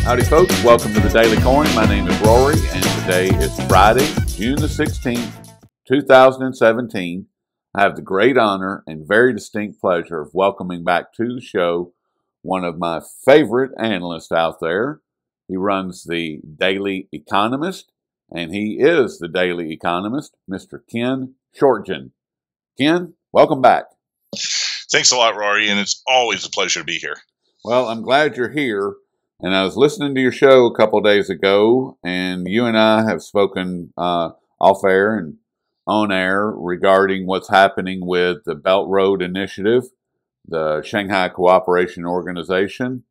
Howdy folks, welcome to the Daily Coin. My name is Rory and today is Friday, June the 16th, 2017. I have the great honor and very distinct pleasure of welcoming back to the show one of my favorite analysts out there. He runs the Daily Economist and he is the Daily Economist, Mr. Ken Schortgen. Ken, welcome back. Thanks a lot, Rory, and it's always a pleasure to be here. Well, I'm glad you're here. And I was listening to your show a couple of days ago, and you and I have spoken off air and on air regarding what's happening with the Belt Road Initiative, the Shanghai Cooperation Organization,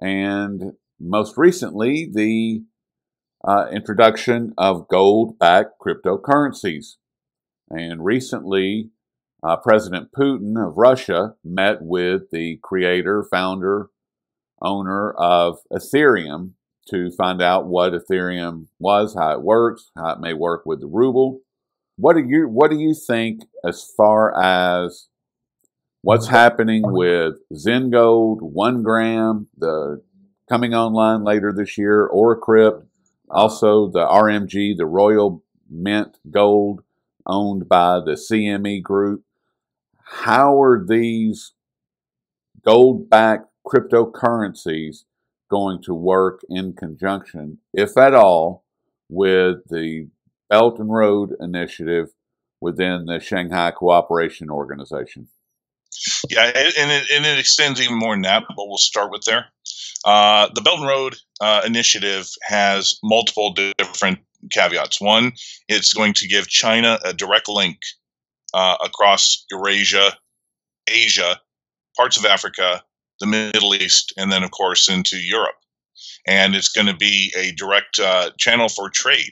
and most recently, the introduction of gold-backed cryptocurrencies. And recently, President Putin of Russia met with the creator, founder, owner of Ethereum to find out what Ethereum was, how it works, how it may work with the ruble. What do you think as far as what's happening with Zen Gold, 1 gram, the coming online later this year, Oracrypt, also the RMG, the Royal Mint Gold, owned by the CME Group? How are these gold-backed cryptocurrencies going to work in conjunction, if at all, with the Belt and Road Initiative within the Shanghai Cooperation Organization? Yeah, and it extends even more than that, but we'll start with there. The Belt and Road Initiative has multiple different caveats. One, it's going to give China a direct link across Eurasia, Asia, parts of Africa, the Middle East, and then, of course, into Europe. And it's going to be a direct channel for trade.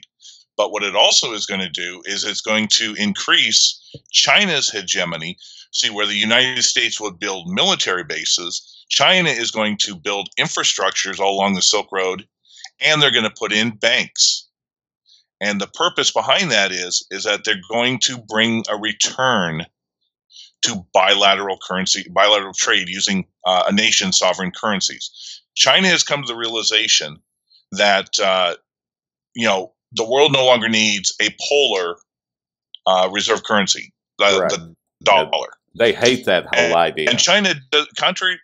But what it also is going to do is it's going to increase China's hegemony. See, where the United States would build military bases, China is going to build infrastructures all along the Silk Road, and they're going to put in banks. And the purpose behind that is that they're going to bring a return to bilateral trade using a nation's sovereign currencies. China has come to the realization that the world no longer needs a polar reserve currency, the dollar. They hate that whole idea. And China, contrary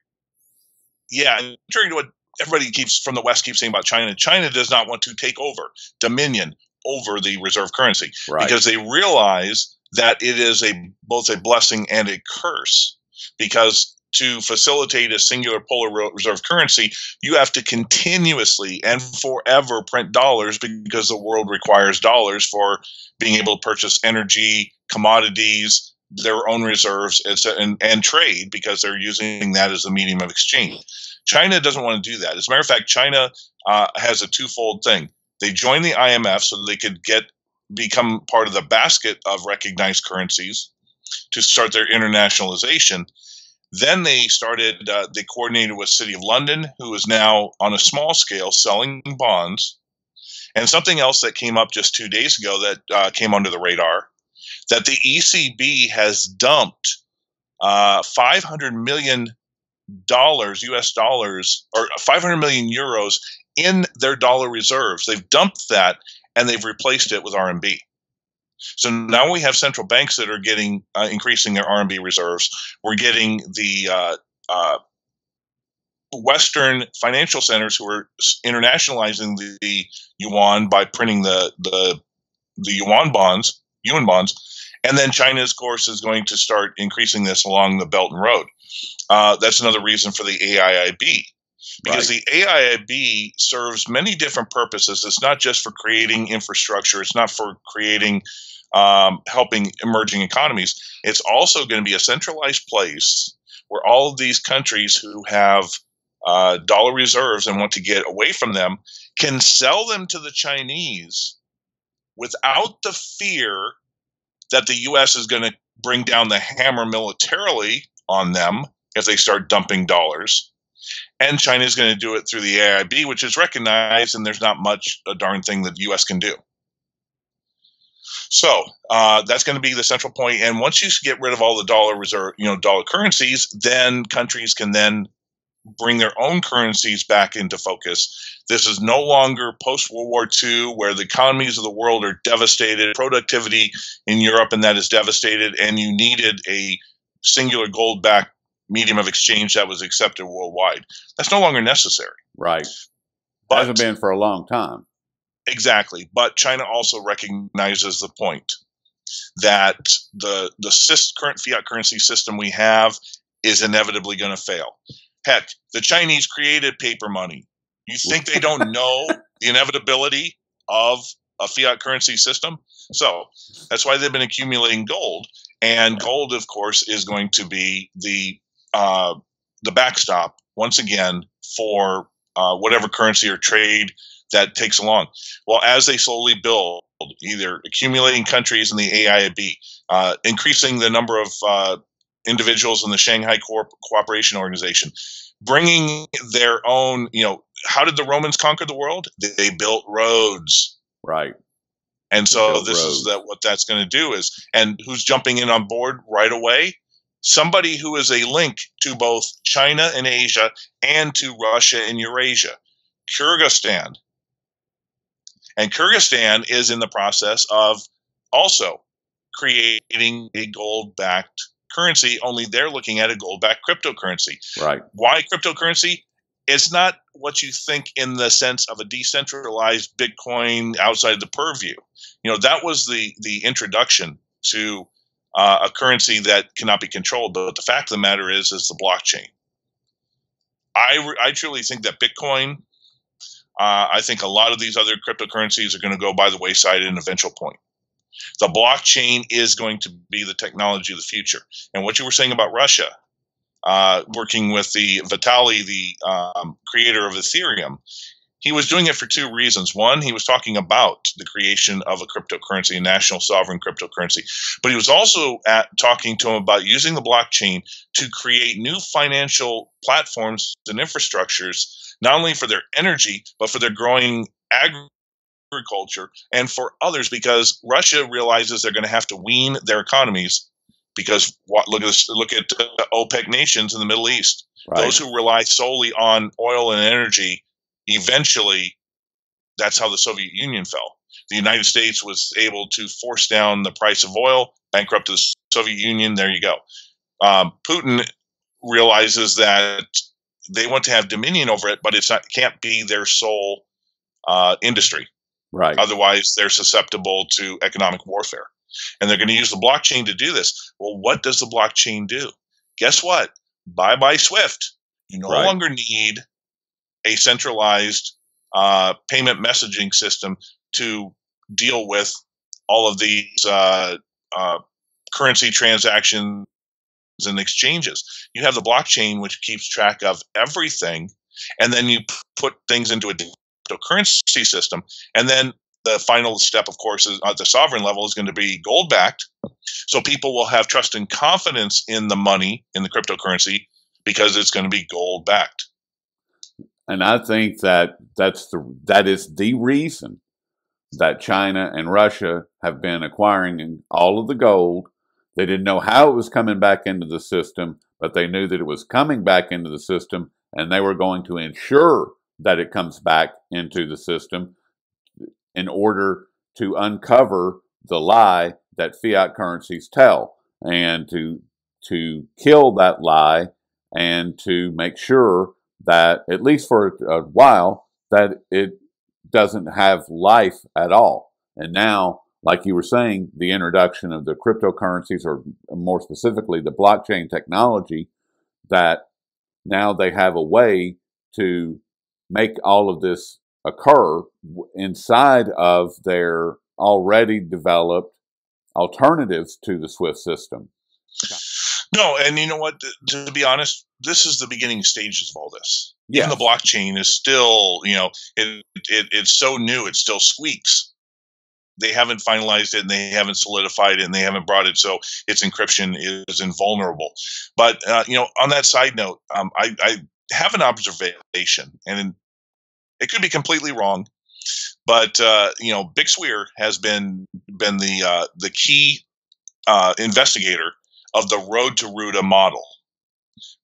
to what everybody from the West keeps saying about China, China does not want to take over dominion over the reserve currency, because they realize that it is both a blessing and a curse, because to facilitate a singular polar reserve currency, you have to continuously and forever print dollars, because the world requires dollars for being able to purchase energy, commodities, their own reserves, and trade, because they're using that as a medium of exchange. China doesn't want to do that. As a matter of fact, China has a twofold thing. They joined the IMF so they could become part of the basket of recognized currencies to start their internationalization. Then they coordinated with City of London, who is now on a small scale selling bonds. And something else that came up just 2 days ago that came under the radar, that the ECB has dumped $500 million US dollars, or 500 million euros in their dollar reserves. They've dumped that, and they've replaced it with RMB. So now we have central banks that are getting increasing their RMB reserves. We're getting the Western financial centers who are internationalizing the yuan by printing the yuan bonds, and then China, of course, is going to start increasing this along the Belt and Road. That's another reason for the AIIB. Because the AIIB serves many different purposes. It's not just for creating infrastructure. It's not for creating, helping emerging economies. It's also going to be a centralized place where all of these countries who have dollar reserves and want to get away from them can sell them to the Chinese without the fear that the U.S. is going to bring down the hammer militarily on them if they start dumping dollars. And China is going to do it through the AIIB, which is recognized, and there's not much a darn thing that the U.S. can do. So that's going to be the central point. And once you get rid of all the dollar reserve, dollar currencies, then countries can then bring their own currencies back into focus. This is no longer post-World War II, where the economies of the world are devastated, productivity in Europe and that is devastated, and you needed a singular gold-backed medium of exchange that was accepted worldwide. That's no longer necessary. Right. But, hasn't been for a long time. Exactly. But China also recognizes the point that the current fiat currency system we have is inevitably going to fail. Heck, the Chinese created paper money. You think they don't know the inevitability of a fiat currency system? So that's why they've been accumulating gold. And gold, of course, is going to be the backstop, once again, for whatever currency or trade that takes along. Well, as they slowly build, either accumulating countries in the AIIB, increasing the number of individuals in the Shanghai Cooperation Organization, bringing their own, how did the Romans conquer the world? They built roads. Right. And so this is what that's going to do is, and who's jumping in on board right away? Somebody who is a link to both China and Asia and to Russia and Eurasia, Kyrgyzstan. And Kyrgyzstan is in the process of also creating a gold-backed currency, only they're looking at a gold-backed cryptocurrency. Right. Why cryptocurrency? It's not what you think in the sense of a decentralized Bitcoin outside the purview. That was the introduction to a currency that cannot be controlled. But the fact of the matter is the blockchain. I truly think that Bitcoin, I think a lot of these other cryptocurrencies are going to go by the wayside at an eventual point. The blockchain is going to be the technology of the future. And what you were saying about Russia, working with the Vitalik, the creator of Ethereum, he was doing it for two reasons. One, he was talking about the creation of a cryptocurrency, a national sovereign cryptocurrency. But he was also talking to him about using the blockchain to create new financial platforms and infrastructures, not only for their energy, but for their growing agriculture and for others, because Russia realizes they're going to have to wean their economies because look at OPEC nations in the Middle East. Right. Those who rely solely on oil and energy, eventually, that's how the Soviet Union fell. The United States was able to force down the price of oil, bankrupted the Soviet Union. There you go. Putin realizes that they want to have dominion over it, but can't be their sole industry. Right. Otherwise, they're susceptible to economic warfare. And they're going to use the blockchain to do this. Well, what does the blockchain do? Guess what? Bye-bye SWIFT. You no longer need a centralized payment messaging system to deal with all of these currency transactions and exchanges. You have the blockchain, which keeps track of everything, and then you put things into a cryptocurrency system, and then the final step, of course, is at the sovereign level is going to be gold-backed, so people will have trust and confidence in the money, in the cryptocurrency, because it's going to be gold-backed. And I think that is the reason that China and Russia have been acquiring all of the gold. They didn't know how it was coming back into the system, but they knew that it was coming back into the system, and they were going to ensure that it comes back into the system in order to uncover the lie that fiat currencies tell, and to kill that lie, and to make sure that, at least for a while, that it doesn't have life at all. And now, like you were saying, the introduction of the cryptocurrencies, or more specifically the blockchain technology, that now they have a way to make all of this occur inside of their already developed alternatives to the SWIFT system. No, and you know what? To be honest, this is the beginning stages of all this. Yes. Even the blockchain is still, it's so new, it still squeaks. They haven't finalized it, and they haven't solidified it, and they haven't brought it so its encryption is invulnerable. But on that side note, I have an observation, and it could be completely wrong, but Big Swear has been the key investigator of the Road to Ruta model.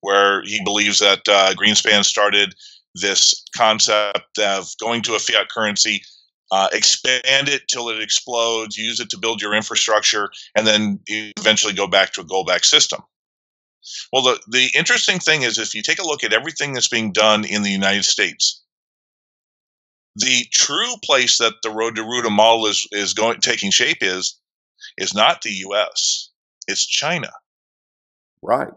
where he believes that Greenspan started this concept of going to a fiat currency, expand it till it explodes, use it to build your infrastructure, and then eventually go back to a gold-backed system. Well, the interesting thing is, if you take a look at everything that's being done in the United States, the true place that the road to Ruta model is taking shape is not the U.S. It's China. Right.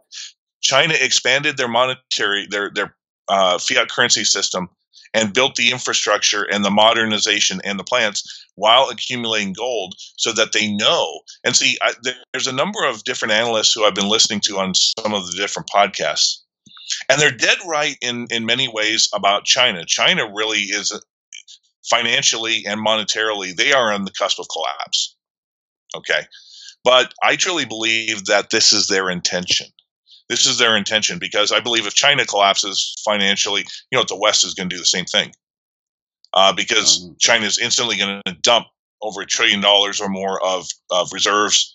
China expanded their fiat currency system and built the infrastructure and the modernization and the plants while accumulating gold, so that they know. And see, there's a number of different analysts who I've been listening to on some of the different podcasts, and they're dead right in many ways about China. China really is, financially and monetarily, they are on the cusp of collapse. Okay. But I truly believe that this is their intention. This is their intention, because I believe if China collapses financially, the West is going to do the same thing. Because China is instantly going to dump over $1 trillion or more of reserves.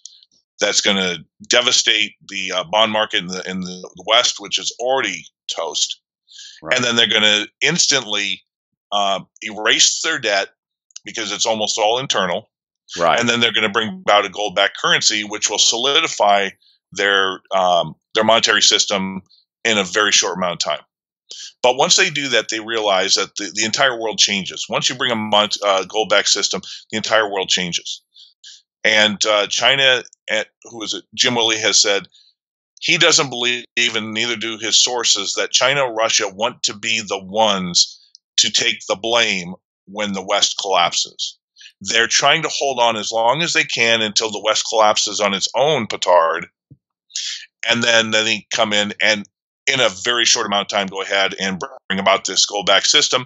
That's going to devastate the bond market in the West, which is already toast. Right. And then they're going to instantly erase their debt, because it's almost all internal. Right. And then they're going to bring about a gold-backed currency, which will solidify their monetary system in a very short amount of time. But once they do that, they realize that the entire world changes. Once you bring a gold-backed system, the entire world changes. And China, who is it? Jim Willie has said he doesn't believe, and neither do his sources, that China and Russia want to be the ones to take the blame when the West collapses. They're trying to hold on as long as they can until the West collapses on its own petard, and then they come in and, in a very short amount of time, go ahead and bring about this gold-backed system,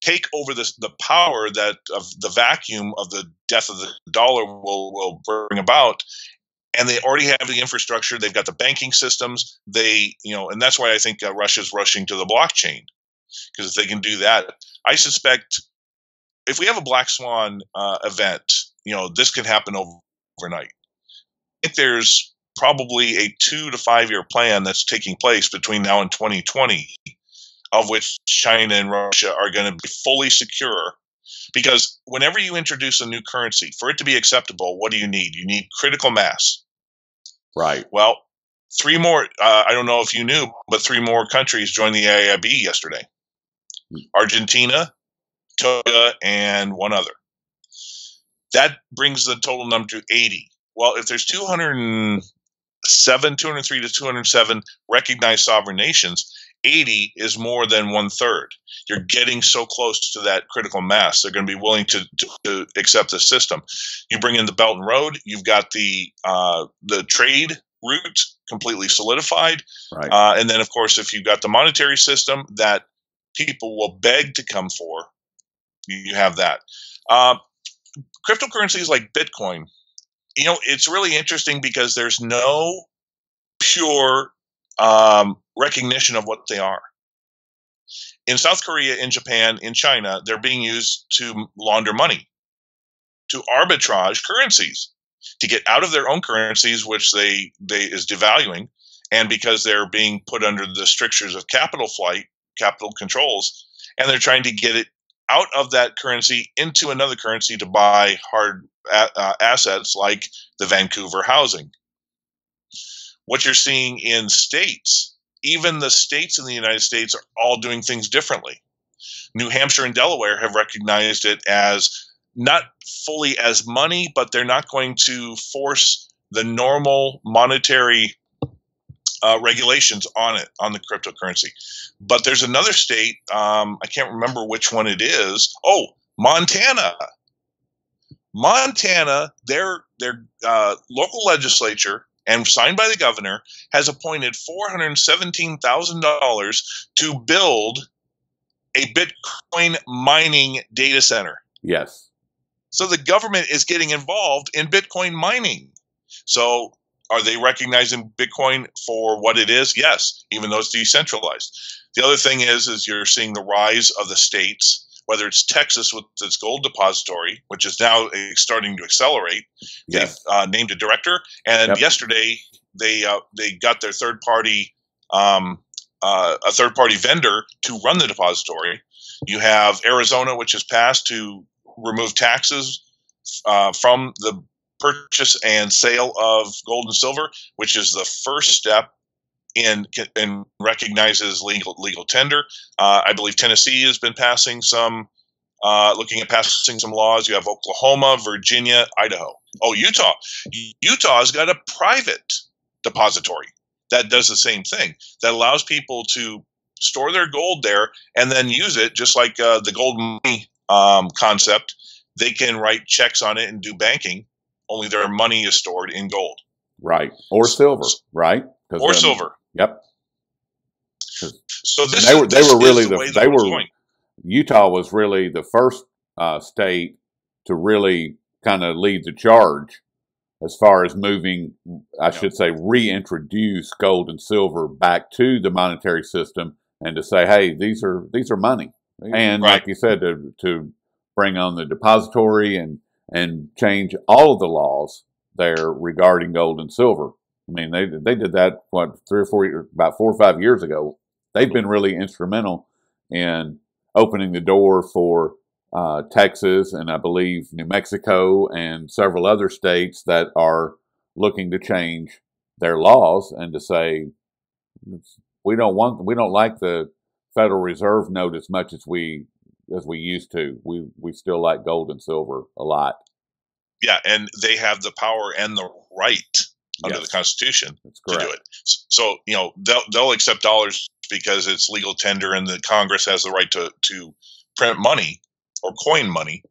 take over the power that of the vacuum of the death of the dollar will bring about. And they already have the infrastructure. They've got the banking systems. And that's why I think Russia's rushing to the blockchain, because if they can do that, I suspect if we have a black swan event, this could happen overnight. I think there's probably a 2 to 5 year plan that's taking place between now and 2020, of which China and Russia are going to be fully secure. Because whenever you introduce a new currency, for it to be acceptable, what do you need? You need critical mass. Right. Well, 3 more, I don't know if you knew, but 3 more countries joined the AIIB yesterday. Argentina, Togo, and one other. That brings the total number to 80. Well, if there's 203 to 207 recognized sovereign nations, 80 is more than 1/3. You're getting so close to that critical mass. They're going to be willing to accept the system. You bring in the Belt and Road. You've got the trade route completely solidified. Right. And then, of course, if you've got the monetary system that people will beg to come for, you have that. Cryptocurrencies like Bitcoin, it's really interesting because there's no pure recognition of what they are. In South Korea, in Japan, in China, they're being used to launder money, to arbitrage currencies, to get out of their own currencies, which they is devaluing, and because they're being put under the strictures of capital flight, capital controls, and they're trying to get it out of that currency into another currency to buy hard assets like the Vancouver housing. What you're seeing in states, even the states in the United States, are all doing things differently. New Hampshire and Delaware have recognized it as not fully as money, but they're not going to force the normal monetary regulations on it, on the cryptocurrency. But there's another state, I can't remember which one it is. Oh, Montana. Montana, their local legislature, and signed by the governor, has appointed $417,000 to build a Bitcoin mining data center. Yes. So the government is getting involved in Bitcoin mining. So are they recognizing Bitcoin for what it is? Yes, even though it's decentralized. The other thing is you're seeing the rise of the states, whether it's Texas with its gold depository, which is now starting to accelerate. Yes. They've named a director, and yesterday they got their third-party a third-party vendor to run the depository. You have Arizona, which has passed to remove taxes from the purchase and sale of gold and silver, which is the first step in recognizes legal tender. I believe Tennessee has been passing some, looking at passing some laws. You have Oklahoma, Virginia, Idaho. Oh, Utah. Utah's got a private depository that does the same thing, that allows people to store their gold there and then use it, just like the gold money concept. They can write checks on it and do banking, only their money is stored in gold. Right. Or silver, right? Or silver. Yep. So Utah was really the first state to really kind of lead the charge as far as moving, I should say, reintroduce gold and silver back to the monetary system, and to say, hey, these are money. And like you said, to bring on the depository and change all of the laws there regarding gold and silver. I mean, they did that, about 4 or 5 years ago. They've been really instrumental in opening the door for Texas, and I believe New Mexico and several other states that are looking to change their laws and to say, we don't like the Federal Reserve note as much as we used to. We still like gold and silver a lot. Yeah, and they have the power and the right under the Constitution to do it. So they'll accept dollars because it's legal tender, and the Congress has the right to print money or coin money.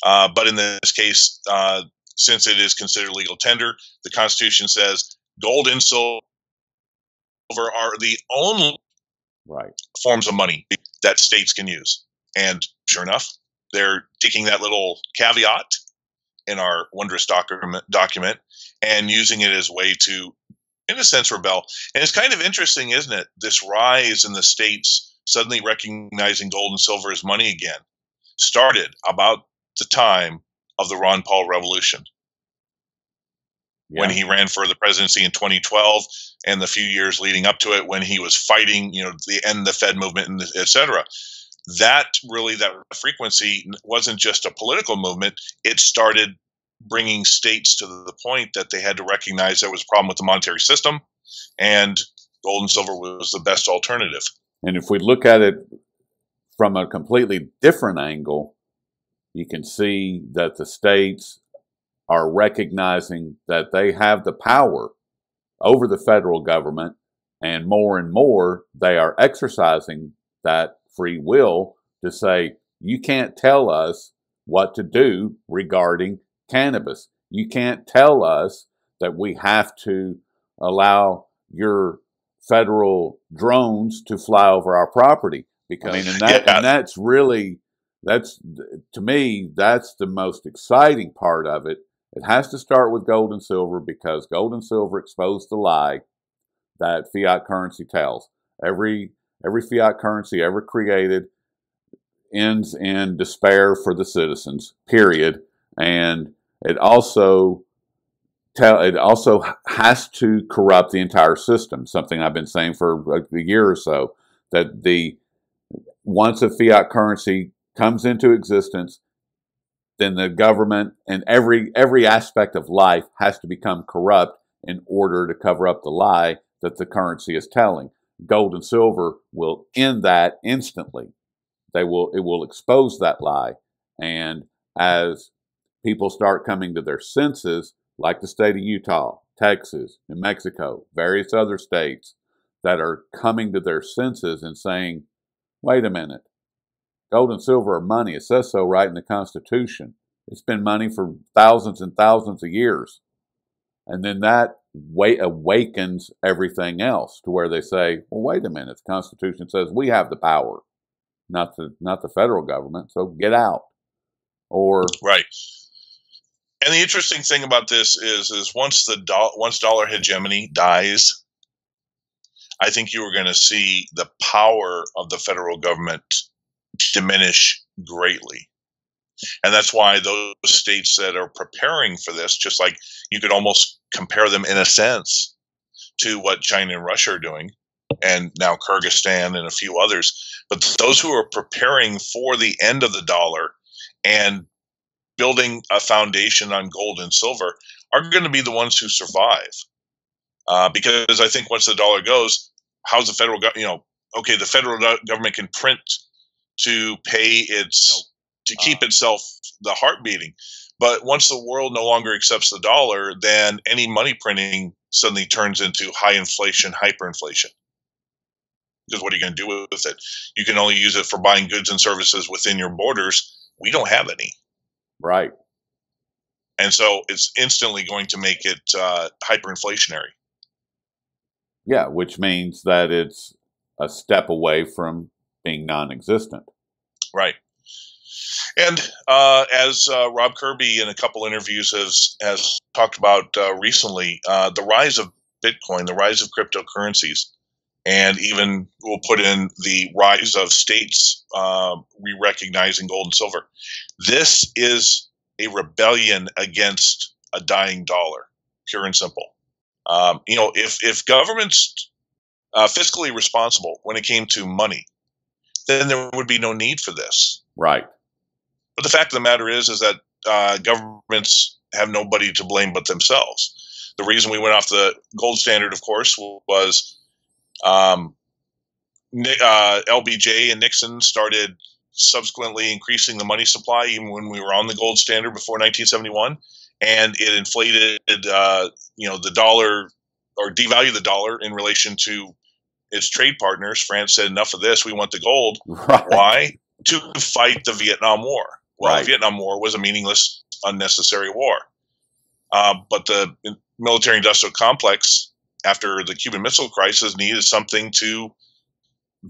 But in this case, since it is considered legal tender, the Constitution says gold and silver are the only forms of money that states can use. And sure enough, they're taking that little caveat in our wondrous document and using it as a way to, in a sense, rebel. And it's kind of interesting, isn't it? This rise in the states suddenly recognizing gold and silver as money again started about the time of the Ron Paul Revolution, when he ran for the presidency in 2012, and the few years leading up to it, when he was fighting, the end the Fed movement, and et cetera. That frequency wasn't just a political movement. It started bringing states to the point that they had to recognize there was a problem with the monetary system, and gold and silver was the best alternative. And if we look at it from a completely different angle, you can see that the states are recognizing that they have the power over the federal government, and more they are exercising that free will to say, you can't tell us what to do regarding cannabis. You can't tell us that we have to allow your federal drones to fly over our property, because and that's really, to me, that's the most exciting part of it. It has to start with gold and silver, because gold and silver expose the lie that fiat currency tells. Every fiat currency ever created ends in despair for the citizens, period. And it also has to corrupt the entire system, something I've been saying for a year or so, that once a fiat currency comes into existence, then the government and every aspect of life has to become corrupt in order to cover up the lie that the currency is telling. Gold and silver will end that instantly. It will expose that lie. And as people start coming to their senses, like the state of Utah, Texas, New Mexico, various other states that are coming to their senses and saying, wait a minute, gold and silver are money. It says so right in the Constitution. It's been money for thousands and thousands of years. And then that awakens everything else to where they say, well, wait a minute, the Constitution says we have the power, not the federal government, so get out. Or right. And the interesting thing about this is once dollar hegemony dies, I think you are going to see the power of the federal government diminish greatly. And that's why those states that are preparing for this, just like you could almost compare them in a sense to what China and Russia are doing, and now Kyrgyzstan and a few others. But those who are preparing for the end of the dollar and building a foundation on gold and silver are going to be the ones who survive. Because I think once the dollar goes, how's the federal government? Okay, the federal government can print to pay its to keep itself the heart beating. But once the world no longer accepts the dollar, then any money printing suddenly turns into high inflation, hyperinflation. Because what are you going to do with it? You can only use it for buying goods and services within your borders. We don't have any. Right. And so it's instantly going to make it hyperinflationary. Yeah, which means that it's a step away from being non-existent. Right. And as Rob Kirby in a couple interviews has talked about recently, the rise of Bitcoin, the rise of cryptocurrencies, and even we'll put in the rise of states re-recognizing gold and silver. This is a rebellion against a dying dollar, pure and simple. If government's fiscally responsible when it came to money, then there would be no need for this. Right. But the fact of the matter is that governments have nobody to blame but themselves. The reason we went off the gold standard, of course, was LBJ and Nixon started subsequently increasing the money supply even when we were on the gold standard before 1971, and it inflated the dollar, or devalued the dollar in relation to its trade partners. France said, enough of this, we want the gold. Right. Why? To fight the Vietnam War. Well, Right. The Vietnam War was a meaningless, unnecessary war. But the military-industrial complex after the Cuban Missile Crisis needed something to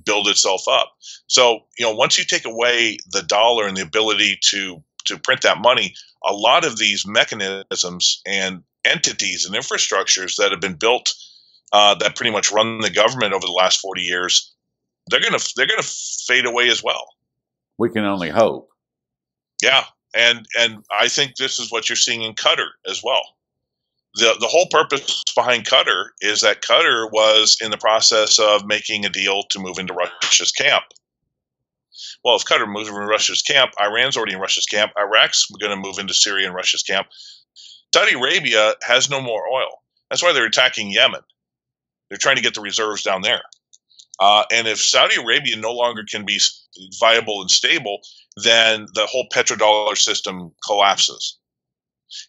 build itself up. So, once you take away the dollar and the ability to print that money, a lot of these mechanisms and entities and infrastructures that have been built that pretty much run the government over the last 40 years, they're gonna fade away as well. We can only hope. Yeah, and I think this is what you're seeing in Qatar as well. The whole purpose behind Qatar is that Qatar was in the process of making a deal to move into Russia's camp. Well, if Qatar moves into Russia's camp, Iran's already in Russia's camp, Iraq's going to move into Syria and Russia's camp. Saudi Arabia has no more oil. That's why they're attacking Yemen. They're trying to get the reserves down there. And if Saudi Arabia no longer can be viable and stable, then the whole petrodollar system collapses.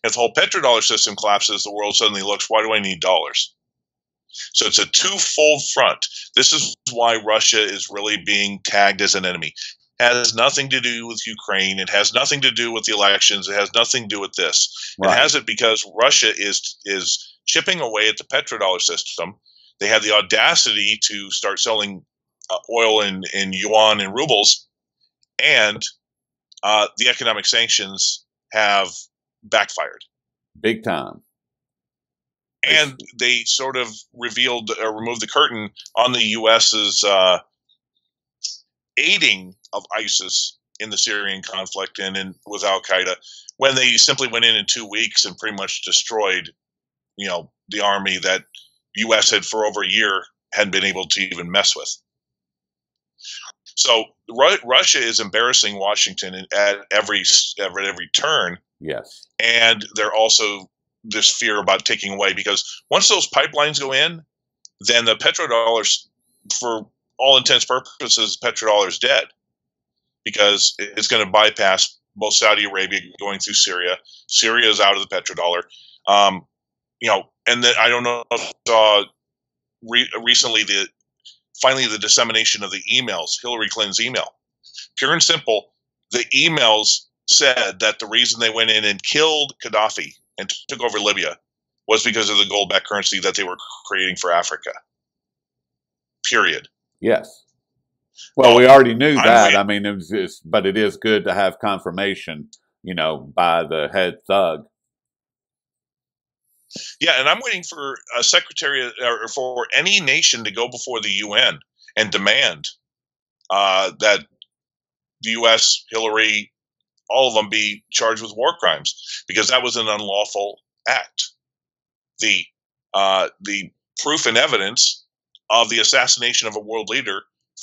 If the whole petrodollar system collapses, the world suddenly looks, why do I need dollars? So it's a twofold front. This is why Russia is really being tagged as an enemy. It has nothing to do with Ukraine. It has nothing to do with the elections. It has nothing to do with this. Right. It has it because Russia is chipping away at the petrodollar system. They have the audacity to start selling oil in yuan and rubles, and the economic sanctions have backfired. Big time. And they sort of revealed or removed the curtain on the U.S.'s aiding of ISIS in the Syrian conflict and with Al-Qaeda, when they simply went in 2 weeks and pretty much destroyed, the army that U.S. had for over a year hadn't been able to even mess with. So Russia is embarrassing Washington at every turn. Yes. And they're also this fear about taking away, because once those pipelines go in, then the petrodollars, for all intents and purposes, petrodollar is dead, because it's going to bypass both Saudi Arabia going through Syria. Syria is out of the petrodollar. And then I don't know if you saw recently finally the dissemination of the emails, Hillary Clinton's email. Pure and simple, the emails said that the reason they went in and killed Gaddafi and took over Libya was because of the gold-backed currency that they were creating for Africa. Period. Yes. Well, we already knew that. I mean, but it is good to have confirmation, by the head thug. Yeah, and I'm waiting for a secretary or for any nation to go before the UN and demand that the U.S., Hillary, all of them be charged with war crimes, because that was an unlawful act. The proof and evidence of the assassination of a world leader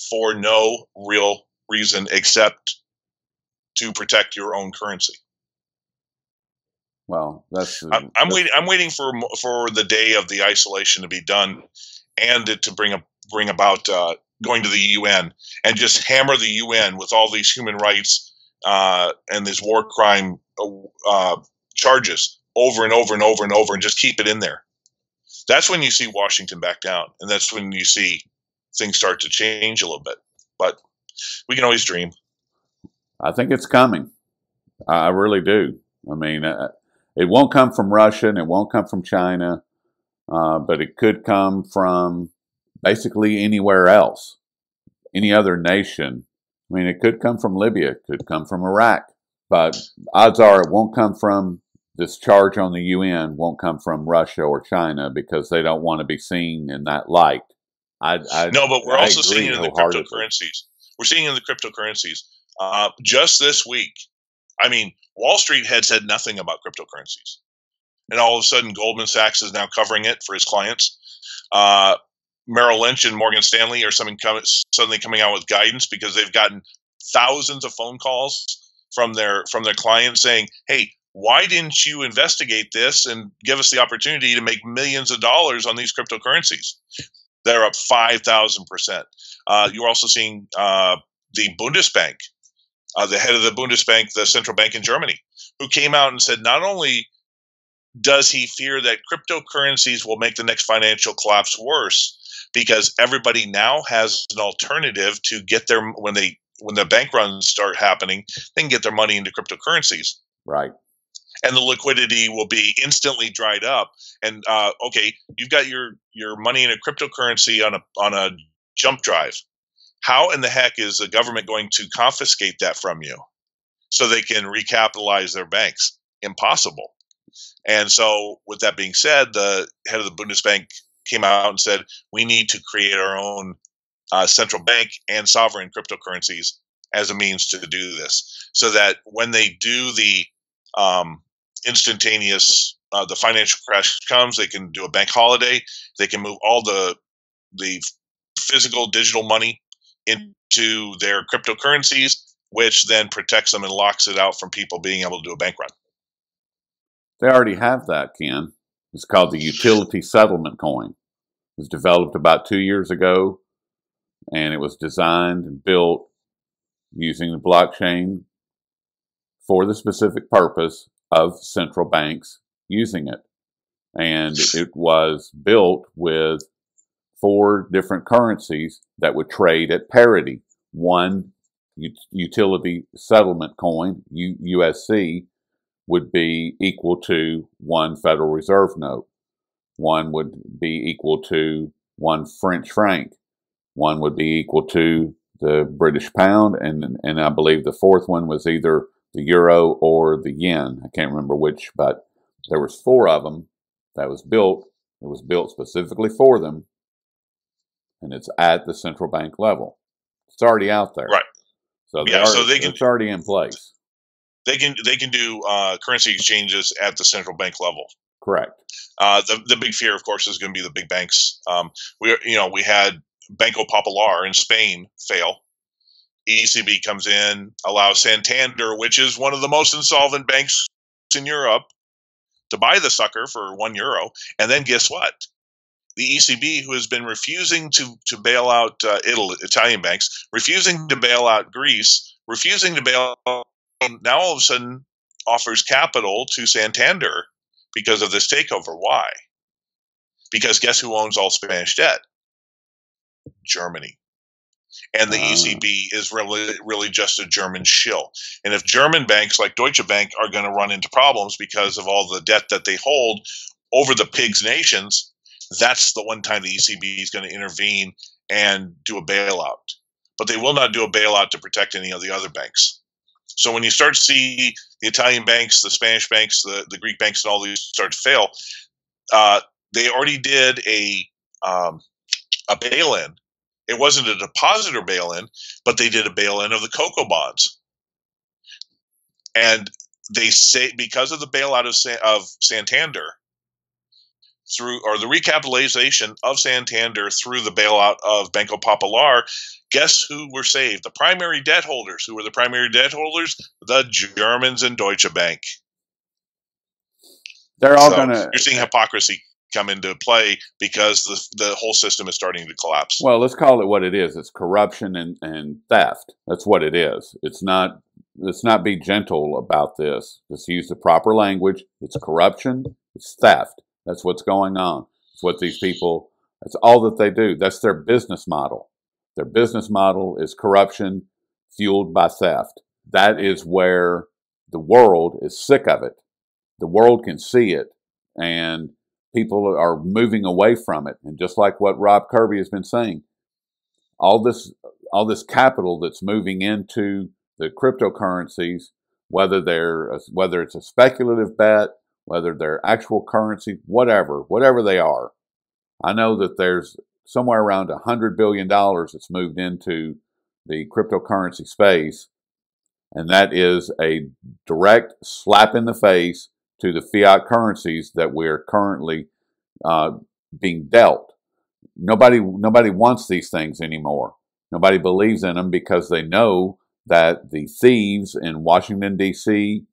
for no real reason except to protect your own currency. Well, I'm waiting for the day of the isolation to be done, and to bring about going to the UN and just hammer the UN with all these human rights and these war crime charges over and over and over and over, and just keep it in there. That's when you see Washington back down, and that's when you see things start to change a little bit. But we can always dream. I think it's coming. I really do. I mean, it won't come from Russia and it won't come from China, but it could come from basically anywhere else, any other nation. I mean, it could come from Libya, it could come from Iraq, but odds are it won't come from this charge on the UN, won't come from Russia or China because they don't want to be seen in that light. No, but we're also seeing it in the cryptocurrencies. We're seeing it in the cryptocurrencies. Just this week, I mean, Wall Street had said nothing about cryptocurrencies. And all of a sudden, Goldman Sachs is now covering it for his clients. Merrill Lynch and Morgan Stanley are suddenly coming out with guidance because they've gotten thousands of phone calls from their clients saying, hey, why didn't you investigate this and give us the opportunity to make millions of dollars on these cryptocurrencies? They're up 5,000%. You're also seeing the Bundesbank, the head of the Bundesbank, the central bank in Germany, who came out and said not only does he fear that cryptocurrencies will make the next financial collapse worse, because everybody now has an alternative to get their when the bank runs start happening, they can get their money into cryptocurrencies. Right. And the liquidity will be instantly dried up. And okay, you've got your money in a cryptocurrency on a jump drive. How in the heck is the government going to confiscate that from you so they can recapitalize their banks? Impossible. And so, with that being said, the head of the Bundesbank came out and said, we need to create our own central bank and sovereign cryptocurrencies as a means to do this, so that when they do the instantaneous, the financial crash comes, they can do a bank holiday, they can move all the physical digital money into their cryptocurrencies, which then protects them and locks it out from people being able to do a bank run. They already have that, Ken. It's called the utility settlement coin. It was developed about 2 years ago, and it was designed and built using the blockchain for the specific purpose of central banks using it. And it was built with 4 different currencies that would trade at parity. One utility settlement coin, USC, would be equal to 1 Federal Reserve note. One would be equal to 1 French franc. One would be equal to the British pound, and I believe the 4th one was either the euro or the yen. I can't remember which, but there was 4 of them that was built. It was built specifically for them, and it's at the central bank level. It's already out there, right? So it's already in place. They can do currency exchanges at the central bank level. Correct. The big fear, of course, is going to be the big banks. We had Banco Popular in Spain fail. ECB comes in, allows Santander, which is one of the most insolvent banks in Europe, to buy the sucker for €1. And then guess what? The ECB, who has been refusing to bail out Italian banks, refusing to bail out Greece, refusing to bail out, now all of a sudden offers capital to Santander because of this takeover. Why? Because guess who owns all Spanish debt? Germany. And the ECB is really just a German shill. And if German banks like Deutsche Bank are going to run into problems because of all the debt that they hold over the pigs nations, that's the one time the ECB is going to intervene and do a bailout. But they will not do a bailout to protect any of the other banks. So when you start to see the Italian banks, the Spanish banks, the Greek banks, and all these start to fail, they already did a bail-in. It wasn't a depositor bail-in, but they did a bail-in of the cocoa bonds. And they say because of the bailout of Santander, through, or the recapitalization of Santander through the bailout of Banco Popular, guess who were saved? The primary debt holders. Who were the primary debt holders? The Germans and Deutsche Bank. They're all going to. You're seeing hypocrisy come into play because the whole system is starting to collapse. Well, let's call it what it is. It's corruption and theft. That's what it is. It's not. Let's not be gentle about this. Just use the proper language. It's corruption. It's theft. That's what's going on. It's what these people. That's all that they do. That's their business model. Their business model is corruption fueled by theft. That is where the world is sick of it. The world can see it, and people are moving away from it. And just like what Rob Kirby has been saying, all this capital that's moving into the cryptocurrencies, whether it's a speculative bet, whether they're actual currency, whatever they are. I know that there's somewhere around $100 billion that's moved into the cryptocurrency space, and that is a direct slap in the face to the fiat currencies that we're currently being dealt. Nobody wants these things anymore. Nobody believes in them because they know that the thieves in Washington, D.C.,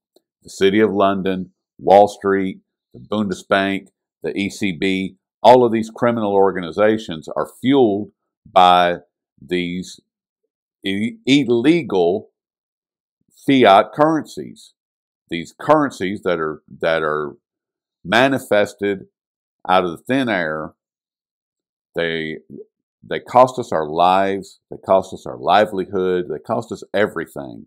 the City of London, Wall Street, the Bundesbank, the ECB, all of these criminal organizations are fueled by these illegal fiat currencies. These currencies that are manifested out of the thin air. They cost us our lives. They cost us our livelihood. They cost us everything,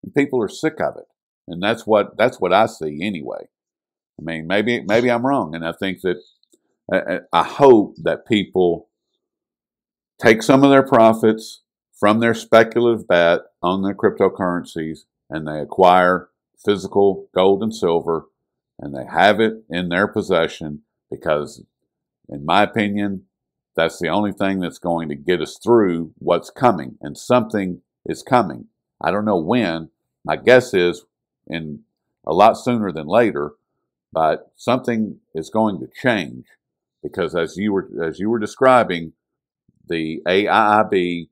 and people are sick of it. And that's what I see anyway. I mean, maybe I'm wrong, and I think that I hope that people take some of their profits from their speculative bet on their cryptocurrencies, and they acquire physical gold and silver, and they have it in their possession because, in my opinion, that's the only thing that's going to get us through what's coming, and something is coming. I don't know when. My guess is in a lot sooner than later, but something is going to change because, as you were describing, the AIIB,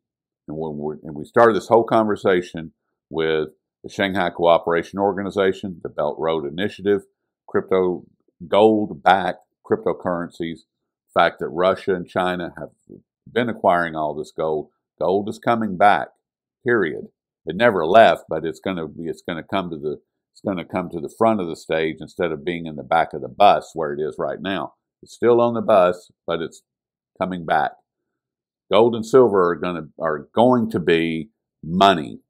and we started this whole conversation with the Shanghai Cooperation Organization, the Belt Road Initiative, crypto gold-backed cryptocurrencies. The fact that Russia and China have been acquiring all this gold. Gold is coming back. Period. It never left, but it's going to come to the front of the stage instead of being in the back of the bus where it is right now. It's still on the bus, but it's coming back. Gold and silver are going to be money.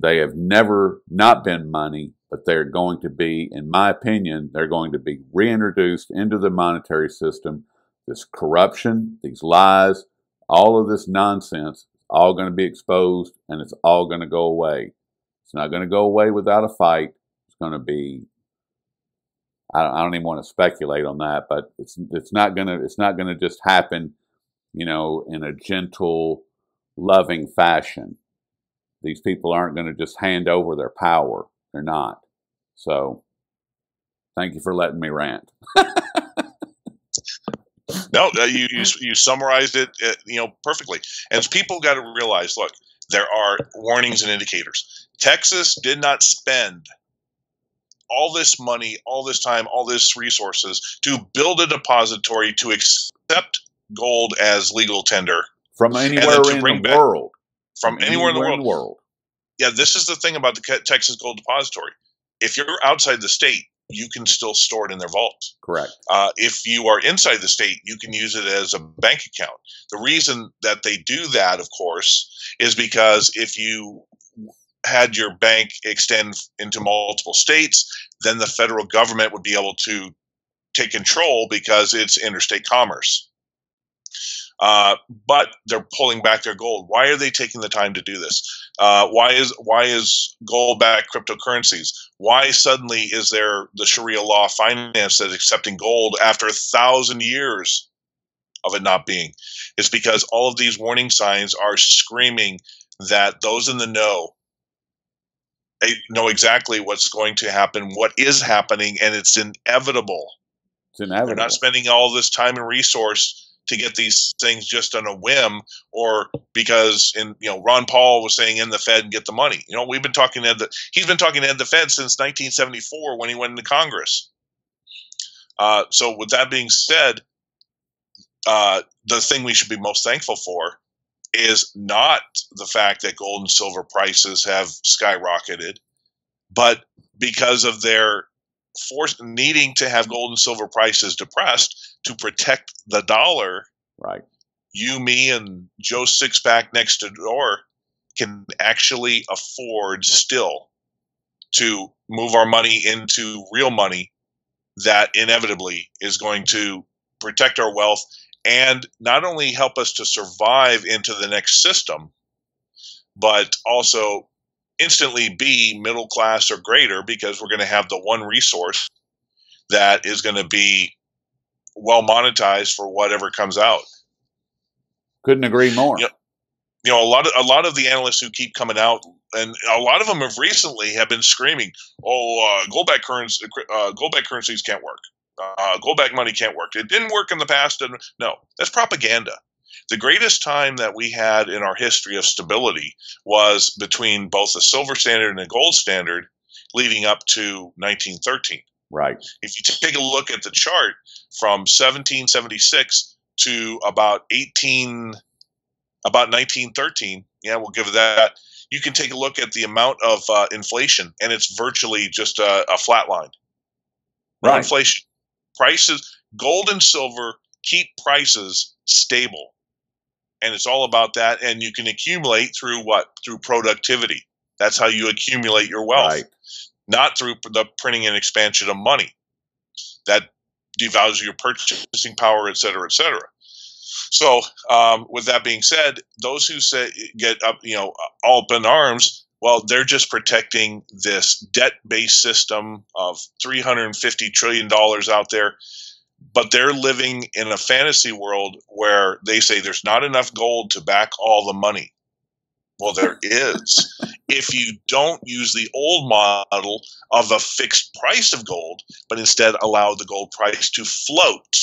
They have never not been money, but they're going to be, in my opinion, they're going to be reintroduced into the monetary system. This corruption, these lies, all of this nonsense, all going to be exposed, and it's all going to go away. It's not going to go away without a fight. It's going to be, I don't even want to speculate on that, but it's not going to just happen, in a gentle, loving fashion. These people aren't going to just hand over their power. They're not. So, thank you for letting me rant. No, you summarized it, perfectly. And people got to realize, look, there are warnings and indicators. Texas did not spend all this money, all this time, all this resources to build a depository to accept gold as legal tender from anywhere in the world. From anywhere in the world. Yeah, this is the thing about the Texas Gold Depository. If you're outside the state, you can still store it in their vault. Correct. If you are inside the state, you can use it as a bank account. The reason that they do that, of course, is because if you had your bank extend into multiple states, then the federal government would be able to take control because it's interstate commerce. But they're pulling back their gold. Why are they taking the time to do this? Why is gold-backed cryptocurrencies? Why suddenly is there the Sharia law finance that's accepting gold after 1,000 years of it not being? It's because all of these warning signs are screaming that those in the know, they know exactly what's going to happen, what is happening, and it's inevitable. It's inevitable. They're not spending all this time and resource to get these things just on a whim, or because Ron Paul was saying end the Fed and get the money. We've been talking he's been talking to end the Fed since 1974 when he went into Congress. So with that being said, the thing we should be most thankful for is not the fact that gold and silver prices have skyrocketed, but because of their needing to have gold and silver prices depressed to protect the dollar. Right. You, me, and Joe Sixpack next door can actually afford still to move our money into real money that inevitably is going to protect our wealth and not only help us to survive into the next system, but also instantly be middle class or greater, because we're going to have the one resource that is going to be well monetized for whatever comes out. Couldn't agree more. A lot of the analysts who keep coming out, and a lot of them have recently been screaming, gold-backed currencies can't work. Gold-backed money can't work. It didn't work in the past. And no, that's propaganda. The greatest time that we had in our history of stability was between both the silver standard and the gold standard leading up to 1913. Right. If you take a look at the chart from 1776 to about 1913, we'll give it that. You can take a look at the amount of inflation, and it's virtually just a flat line. No right. Inflation. Prices, gold and silver keep prices stable. And it's all about that. And you can accumulate through what? Through productivity. That's how you accumulate your wealth. Right. Not through the printing and expansion of money. That devalues your purchasing power, et cetera, et cetera. So, with that being said, those who get up, all up in arms, well, they're just protecting this debt-based system of $350 trillion out there. But they're living in a fantasy world where they say there's not enough gold to back all the money. Well, there is. If you don't use the old model of a fixed price of gold, but instead allow the gold price to float.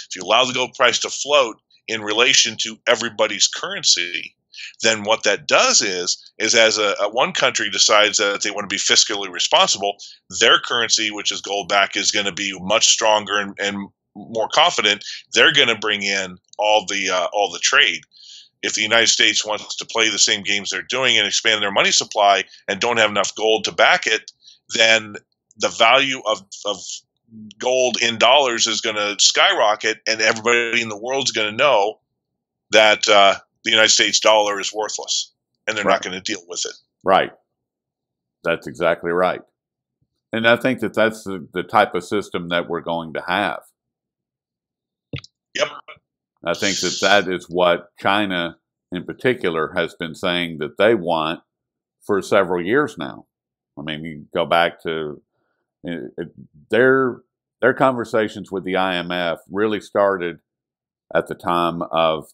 If you allow the gold price to float in relation to everybody's currency, then what that does is as one country decides that they want to be fiscally responsible, their currency, which is gold back, is going to be much stronger and more confident. They're going to bring in all the trade. If the United States wants to play the same games they're doing and expand their money supply and don't have enough gold to back it, then the value of gold in dollars is going to skyrocket, and everybody in the world is going to know that the United States dollar is worthless, and they're not going to deal with it. Right. That's exactly right. And I think that's the type of system that we're going to have. Yep. I think that is what China in particular has been saying that they want for several years now. I mean, you go back to their conversations with the IMF really started at the time of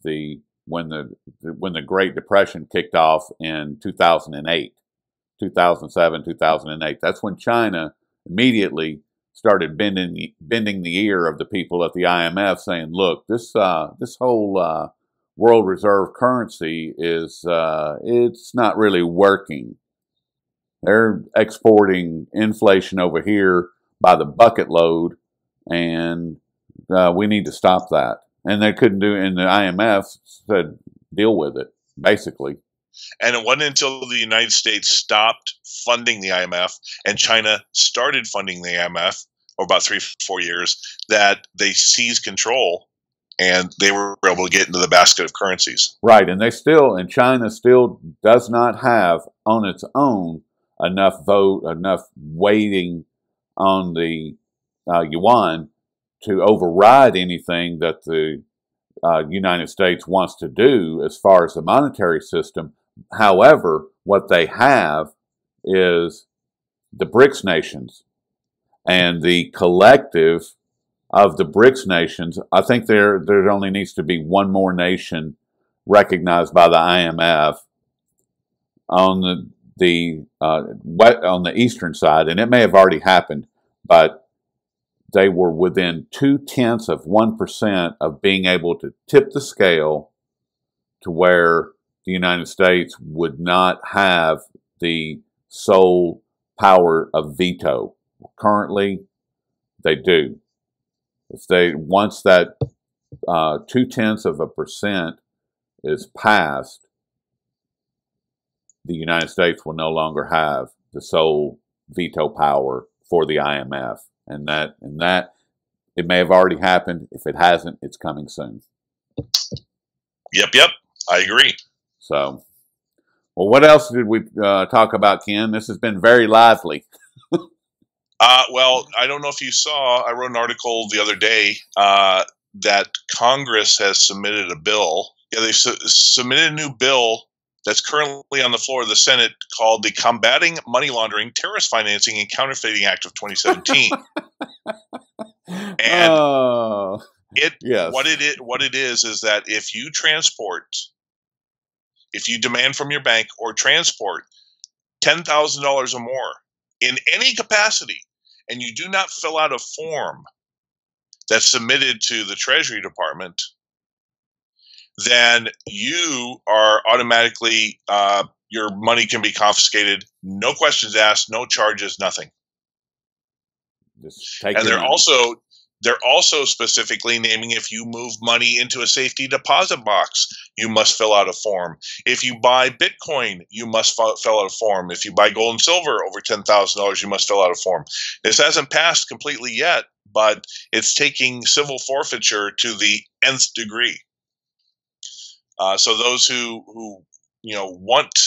when the Great Depression kicked off in 2008, 2007, 2008. That's when China immediately started bending the ear of the people at the IMF, saying, "Look, this whole world reserve currency is it's not really working. They're exporting inflation over here by the bucket load, and we need to stop that." And they couldn't do it, and the IMF said, "Deal with it," basically. And it wasn't until the United States stopped funding the IMF and China started funding the IMF, or about 3-4 years, that they seized control and they were able to get into the basket of currencies. Right, and China still does not have on its own enough weighting on the yuan to override anything that the United States wants to do as far as the monetary system. However, what they have is the BRICS nations, and the collective of the BRICS nations. I think there only needs to be one more nation recognized by the IMF on the eastern side, and it may have already happened, but they were within 0.2% of being able to tip the scale to where the United States would not have the sole power of veto. Currently, they do. Once that 0.2% is passed, the United States will no longer have the sole veto power for the IMF. And that it may have already happened. If it hasn't, it's coming soon. Yep. I agree. So, well, what else did we talk about, Ken? This has been very lively. Well, I don't know if you saw, I wrote an article the other day that Congress has submitted a bill. Yeah, they submitted a new bill that's currently on the floor of the Senate called the Combating Money Laundering, Terrorist Financing, and Counterfeiting Act of 2017. And yes. what it is that if you demand from your bank or transport $10,000 or more in any capacity, and you do not fill out a form that's submitted to the Treasury Department, then you are automatically, your money can be confiscated, no questions asked, no charges, nothing. Just take and your money. They're also specifically naming if you move money into a safety deposit box, you must fill out a form. If you buy Bitcoin, you must fill out a form. If you buy gold and silver over $10,000, you must fill out a form. This hasn't passed completely yet, but it's taking civil forfeiture to the nth degree. So those who want,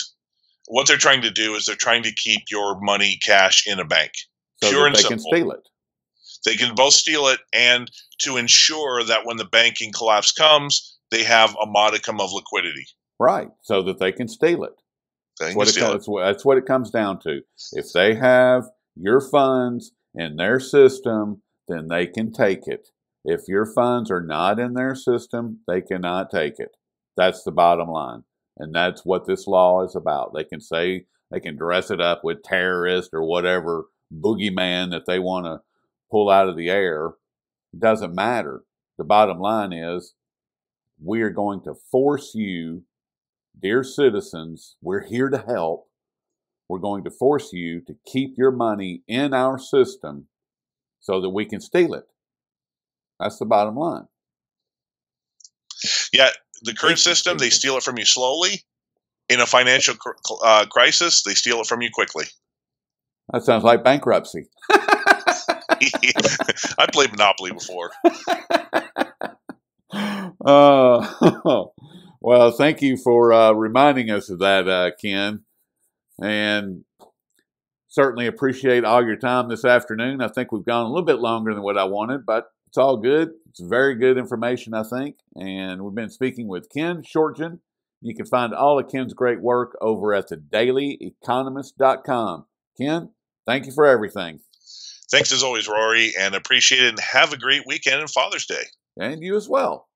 what they're trying to do is they're trying to keep your money cash in a bank, so pure that and they simple. Can steal it. They can both steal it, and to ensure that when the banking collapse comes, they have a modicum of liquidity. Right, so that they can steal it. That's what it comes down to. If they have your funds in their system, then they can take it. If your funds are not in their system, they cannot take it. That's the bottom line. And that's what this law is about. They can dress it up with terrorist or whatever boogeyman that they want to pull out of the air. It doesn't matter. The bottom line is we are going to force you, dear citizens, we're here to help. We're going to force you to keep your money in our system so that we can steal it. That's the bottom line. Yeah, the current system, they steal it from you slowly. In a financial crisis, they steal it from you quickly. That sounds like bankruptcy. I played Monopoly before. Well, thank you for reminding us of that, Ken. And certainly appreciate all your time this afternoon. I think we've gone a little bit longer than what I wanted, but it's all good. It's very good information, I think. And we've been speaking with Ken Schortgen. You can find all of Ken's great work over at thedailyeconomist.com. Ken, thank you for everything. Thanks as always, Rory, and appreciate it. And have a great weekend and Father's Day. And you as well.